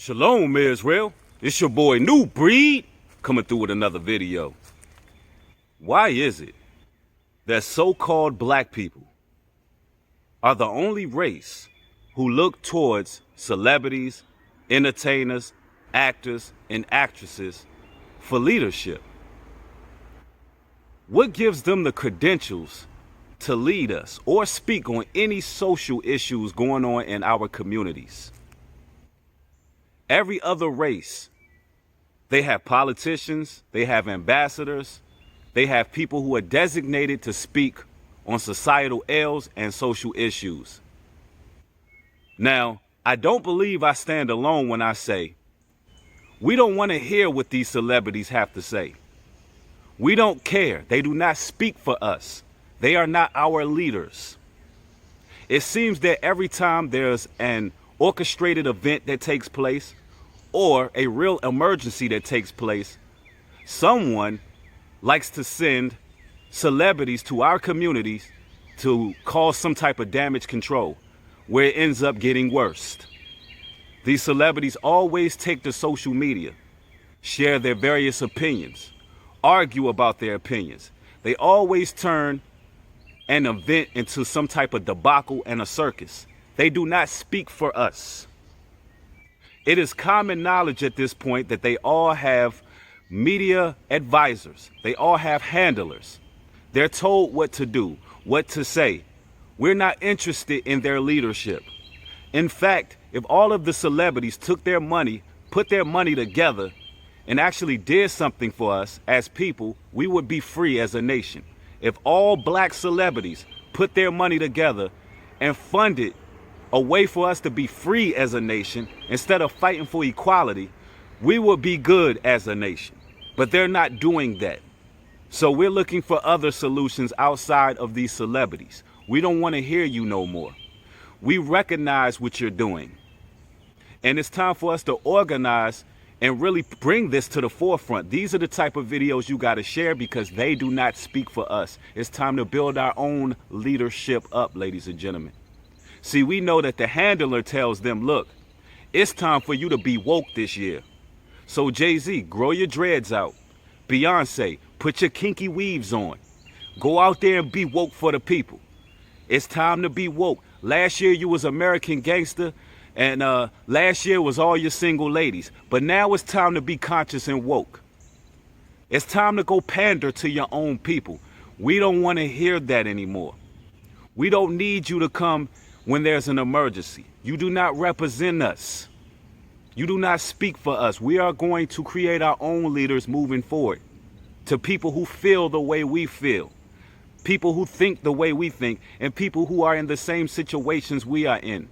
Shalom, Israel. It's your boy New Breed coming through with another video. Why is it that so-called black people are the only race who look towards celebrities, entertainers, actors, and actresses for leadership? What gives them the credentials to lead us or speak on any social issues going on in our communities? Every other race, they have politicians, they have ambassadors, they have people who are designated to speak on societal ills and social issues. Now, I don't believe I stand alone when I say we don't want to hear what these celebrities have to say. We don't care. They do not speak for us. They are not our leaders. It seems that every time there's an orchestrated event that takes place or a real emergency that takes place, someone likes to send celebrities to our communities to cause some type of damage control where it ends up getting worse. These celebrities always take to social media, share their various opinions, argue about their opinions. They always turn an event into some type of debacle and a circus. They do not speak for us. It is common knowledge at this point that they all have media advisors. They all have handlers. They're told what to do, what to say. We're not interested in their leadership. In fact, if all of the celebrities took their money, put their money together, and actually did something for us as people, we would be free as a nation. If all black celebrities put their money together and funded a way for us to be free as a nation, instead of fighting for equality, we would be good as a nation. But they're not doing that. So we're looking for other solutions outside of these celebrities. We don't want to hear you no more. We recognize what you're doing. And it's time for us to organize and really bring this to the forefront. These are the type of videos you got to share because they do not speak for us. It's time to build our own leadership up, ladies and gentlemen. See, we know that the handler tells them, look, it's time for you to be woke this year. So Jay-Z, grow your dreads out. Beyonce, put your kinky weaves on. Go out there and be woke for the people. It's time to be woke. Last year you was American Gangster, and last year was all your single ladies. But now it's time to be conscious and woke. It's time to go pander to your own people. We don't want to hear that anymore. We don't need you to come when there's an emergency. You do not represent us. You do not speak for us. We are going to create our own leaders moving forward to people who feel the way we feel, people who think the way we think, and people who are in the same situations we are in.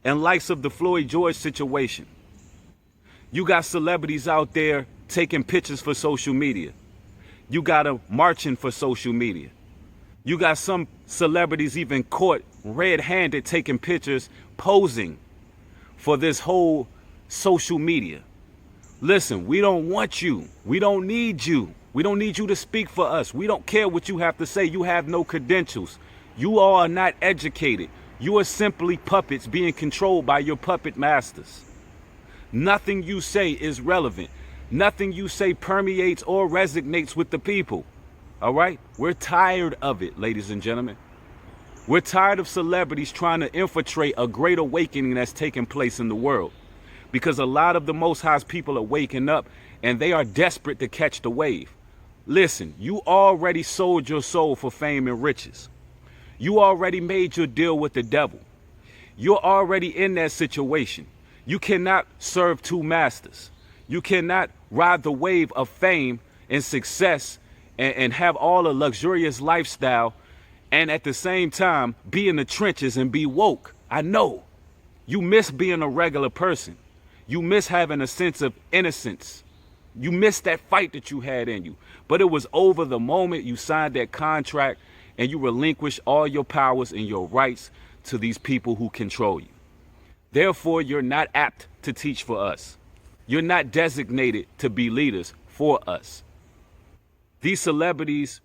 And likes of the Floyd George situation, you got celebrities out there taking pictures for social media. You got them marching for social media. You got some celebrities even caught red-handed taking pictures, posing for this whole social media. Listen, we don't want you. We don't need you. We don't need you to speak for us. We don't care what you have to say. You have no credentials. You all are not educated. You are simply puppets being controlled by your puppet masters. Nothing you say is relevant. Nothing you say permeates or resonates with the people. All right? We're tired of it, ladies and gentlemen. We're tired of celebrities trying to infiltrate a great awakening that's taking place in the world. Because a lot of the Most High's people are waking up and they are desperate to catch the wave. Listen, you already sold your soul for fame and riches. You already made your deal with the devil. You're already in that situation. You cannot serve two masters. You cannot ride the wave of fame and success and have all the luxurious lifestyle and at the same time be in the trenches and be woke. I know. You miss being a regular person. You miss having a sense of innocence. You miss that fight that you had in you. But it was over the moment you signed that contract and you relinquished all your powers and your rights to these people who control you. Therefore, you're not apt to teach for us. You're not designated to be leaders for us. These celebrities,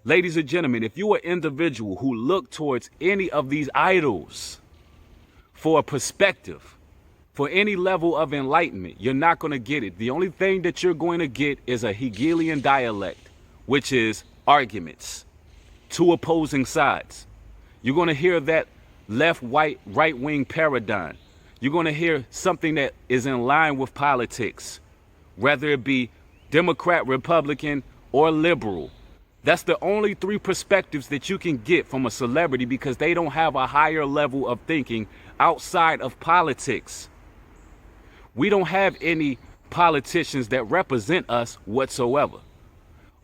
ladies and gentlemen, if you're an individual who look towards any of these idols for a perspective, For any level of enlightenment, you're not going to get it. The only thing that you're going to get is a Hegelian dialect, which is arguments, two opposing sides. You're going to hear that left, right-wing paradigm. You're going to hear something that is in line with politics, whether it be Democrat, Republican, or liberal. That's the only three perspectives that you can get from a celebrity, because they don't have a higher level of thinking outside of politics. We don't have any politicians that represent us whatsoever.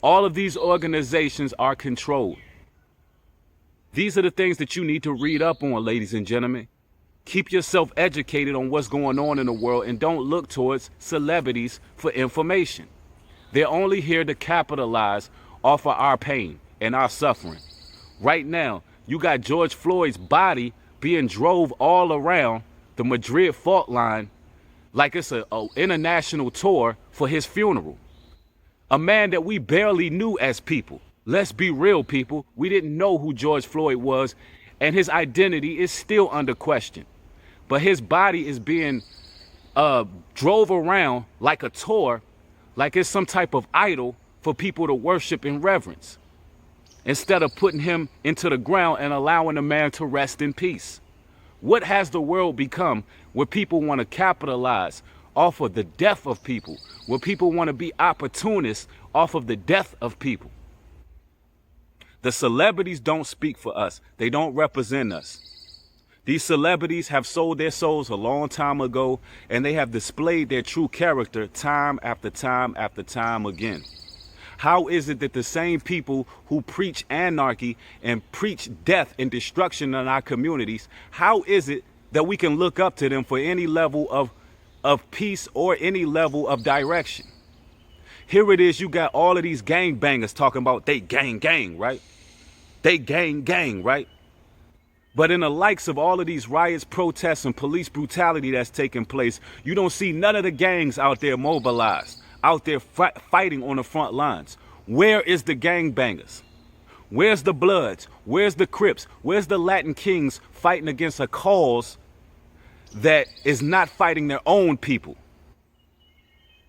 All of these organizations are controlled. These are the things that you need to read up on, ladies and gentlemen. Keep yourself educated on what's going on in the world, and don't look towards celebrities for information. They're only here to capitalize off of our pain and our suffering. Right now, you got George Floyd's body being drove all around the Madrid fault line like it's an international tour for his funeral. A man that we barely knew as people. Let's be real, people. We didn't know who George Floyd was, and his identity is still under question. But his body is being drove around like a tour, like it's some type of idol for people to worship and reverence, instead of putting him into the ground and allowing the man to rest in peace. What has the world become where people want to capitalize off of the death of people, where people want to be opportunists off of the death of people? The celebrities don't speak for us. They don't represent us. These celebrities have sold their souls a long time ago, and they have displayed their true character time after time after time again. How is it that the same people who preach anarchy and preach death and destruction in our communities, how is it that we can look up to them for any level of peace or any level of direction? Here it is, you got all of these gangbangers talking about they gang, right? They gang, right? But in the likes of all of these riots, protests, and police brutality that's taking place, you don't see none of the gangs out there mobilized, out there fighting on the front lines. Where is the gangbangers? Where's the Bloods? Where's the Crips? Where's the Latin Kings fighting against a cause that is not fighting their own people?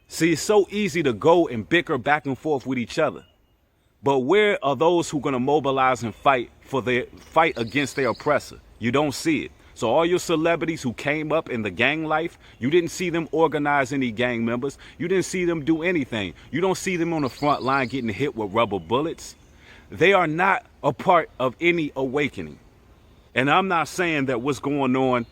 See, it's so easy to go and bicker back and forth with each other. But where are those who are going to mobilize and fight against their oppressor? You don't see it. So all your celebrities who came up in the gang life, you didn't see them organize any gang members. You didn't see them do anything. You don't see them on the front line getting hit with rubber bullets. They are not a part of any awakening. And I'm not saying that what's going on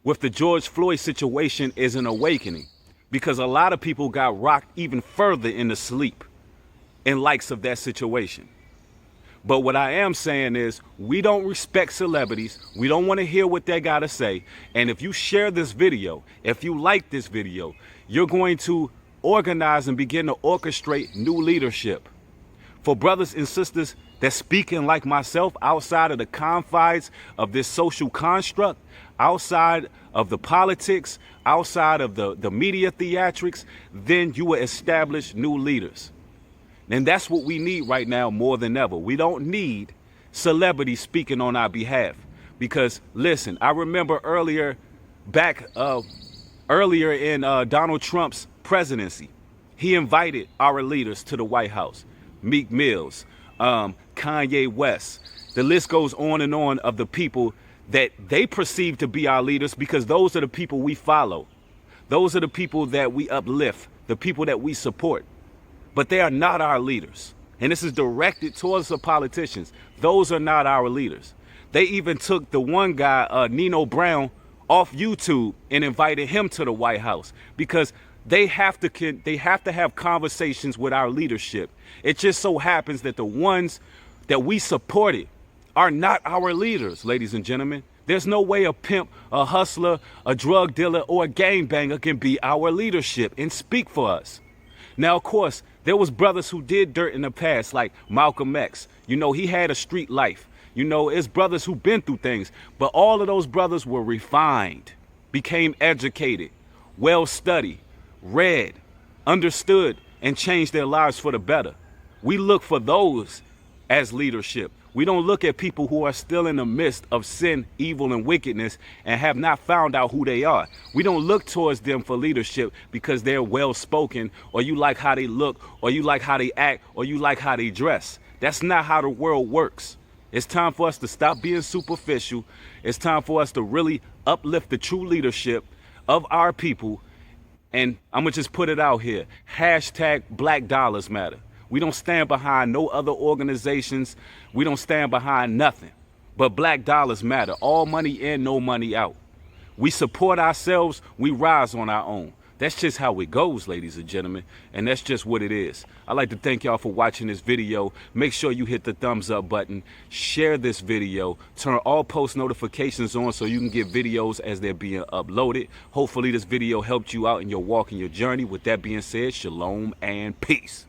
with the George Floyd situation is an awakening, because a lot of people got rocked even further into sleep in likes of that situation. But what I am saying is, we don't respect celebrities. We don't want to hear what they got to say. And if you share this video, if you like this video, you're going to organize and begin to orchestrate new leadership. For brothers and sisters that's speaking like myself outside of the confines of this social construct, outside of the politics, outside of the media theatrics, then you will establish new leaders. And that's what we need right now more than ever. We don't need celebrities speaking on our behalf. Because, listen, I remember earlier in Donald Trump's presidency, he invited our leaders to the White House. Meek Mills, Kanye West. The list goes on and on of the people that they perceive to be our leaders, because those are the people we follow. Those are the people that we uplift, the people that we support. But they are not our leaders. And this is directed towards the politicians. Those are not our leaders. They even took the one guy, Nino Brown, off YouTube and invited him to the White House, because they have to have conversations with our leadership. It just so happens that the ones that we supported are not our leaders, ladies and gentlemen. There's no way a pimp, a hustler, a drug dealer, or a gangbanger can be our leadership and speak for us. Now, of course, there was brothers who did dirt in the past, like Malcolm X. You know, he had a street life. You know, it's brothers who've been through things. But all of those brothers were refined, became educated, well-studied, read, understood, and changed their lives for the better. We look for those as leadership. We don't look at people who are still in the midst of sin, evil, and wickedness and have not found out who they are. We don't look towards them for leadership because they're well-spoken, or you like how they look, or you like how they act, or you like how they dress. That's not how the world works. It's time for us to stop being superficial. It's time for us to really uplift the true leadership of our people. And I'm going to just put it out here. Hashtag Black Dollars Matter. We don't stand behind no other organizations. We don't stand behind nothing. But black dollars matter. All money in, no money out. We support ourselves. We rise on our own. That's just how it goes, ladies and gentlemen. And that's just what it is. I'd like to thank y'all for watching this video. Make sure you hit the thumbs up button. Share this video. Turn all post notifications on so you can get videos as they're being uploaded. Hopefully this video helped you out in your walk and your journey. With that being said, shalom and peace.